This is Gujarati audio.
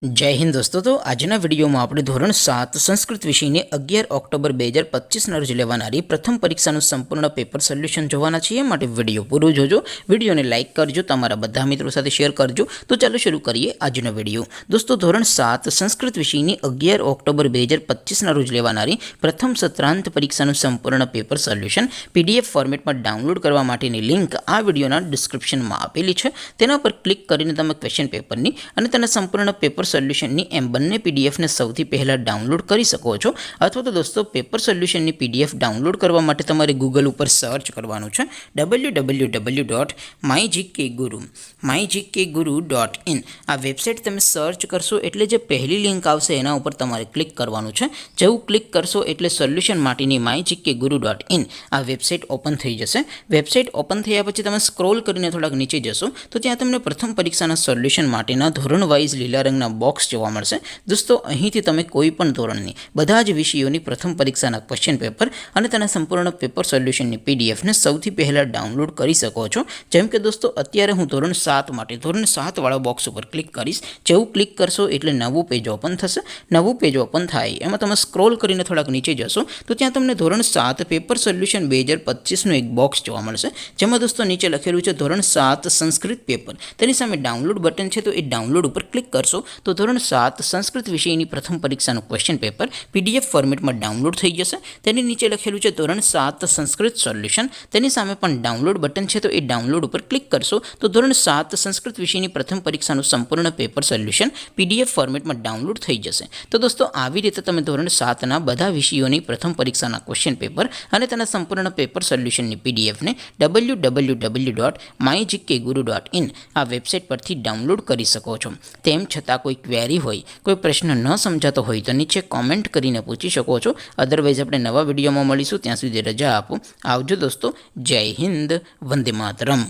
जय हिंद दोस्तों। तो આજના વિડીયોમાં આપણે ધોરણ 7 સંસ્કૃત વિષયની 11 ઓક્ટોબર 2025ના રોજ લેવાનારી પ્રથમ પરીક્ષાનું સંપૂર્ણ પેપર સોલ્યુશન જોવાના છીએ। માટે વિડીયો પૂરો જોજો, વિડીયોને લાઇક કરજો, તમારા બધા મિત્રો સાથે શેર કરજો। તો ચાલો શરૂ કરીએ આજનો વિડીયો। દોસ્તો ધોરણ 7 સંસ્કૃત વિષયની 11 ઓક્ટોબર 2025ના રોજ લેવાનારી પ્રથમ સત્રાંત પરીક્ષાનું સંપૂર્ણ પેપર સોલ્યુશન PDF ફોર્મેટમાં ડાઉનલોડ કરવા માટેની લિંક આ વિડીયોના ડિસ્ક્રિપ્શનમાં આપેલી છે। તેના પર ક્લિક કરીને તમે ક્વેશ્ચન પેપરની અને તેના સંપૂર્ણ પેપર સોલ્યુશનની એમ બંને પીડીએફને સૌથી પહેલાં ડાઉનલોડ કરી શકો છો। અથવા તો દોસ્તો પેપર સોલ્યુશનની પીડીએફ ડાઉનલોડ કરવા માટે તમારે ગૂગલ ઉપર સર્ચ કરવાનું છે www.mygkguru.in। આ વેબસાઇટ તમે સર્ચ કરશો એટલે જે પહેલી લિંક આવશે એના ઉપર તમારે ક્લિક કરવાનું છે। જેવું ક્લિક કરશો એટલે સોલ્યુશન માટેની mygkguru.in આ વેબસાઇટ ઓપન થઈ જશે। વેબસાઇટ ઓપન થયા પછી તમે સ્ક્રોલ કરીને થોડાક નીચે જશો તો ત્યાં તમને પ્રથમ પરીક્ષાના સોલ્યુશન માટેના ધોરણ વાઇઝ લીલા રંગના બોક્સ જોવા મળશે। દોસ્તો અહીંથી તમે કોઈ પણ ધોરણની બધા જ વિષયોની પ્રથમ પરીક્ષાના ક્વેશ્ચન પેપર અને તેના સંપૂર્ણ પેપર સોલ્યુશનની પીડીએફને સૌથી પહેલાં ડાઉનલોડ કરી શકો છો। જેમ કે દોસ્તો અત્યારે હું ધોરણ 7 માટે ધોરણ 7 વાળા બોક્સ ઉપર ક્લિક કરીશ। જેવું ક્લિક કરશો એટલે નવું પેજ ઓપન થશે। નવું પેજ ઓપન થાય એમાં તમે સ્ક્રોલ કરીને થોડાક નીચે જશો તો ત્યાં તમને ધોરણ 7 પેપર સોલ્યુશન 2025નું એક બોક્સ જોવા મળશે। જેમાં દોસ્તો નીચે લખેલું છે ધોરણ 7 સંસ્કૃત પેપર, તેની સામે ડાઉનલોડ બટન છે, તો એ ડાઉનલોડ ઉપર ક્લિક કરશો તો ધોરણ 7 સંસ્કૃત વિષયની પ્રથમ પરીક્ષાનું ક્વેશ્ચન પેપર PDF ફોર્મેટમાં ડાઉનલોડ થઈ જશે। તેની નીચે લખેલું છે ધોરણ 7 સંસ્કૃત સોલ્યુશન, તેની સામે પણ ડાઉનલોડ બટન છે, તો એ ડાઉનલોડ ઉપર ક્લિક કરશો તો ધોરણ 7 સંસ્કૃત વિષયની પ્રથમ પરીક્ષાનું સંપૂર્ણ પેપર સોલ્યુશન PDF ફોર્મેટમાં ડાઉનલોડ થઈ જશે। તો દોસ્તો આવી રીતે તમે ધોરણ 7ના બધા વિષયોની પ્રથમ પરીક્ષાના ક્વેશ્ચન પેપર અને તેના સંપૂર્ણ પેપર સોલ્યુશનની પીડીએફને www.mygkguru.in આ વેબસાઇટ પરથી ડાઉનલોડ કરી શકો છો। તેમ છતાં કોઈ ક્વેરી હોય, કોઈ પ્રશ્ન ન સમજાતો હોય તો નીચે કોમેન્ટ કરીને પૂછી શકો છો। અદરવાઇઝ આપણે નવા વિડીયોમાં મળીશું, ત્યાં સુધી રજા આપો। આવજો દોસ્તો, જય હિન્દ, વંદે માતરમ।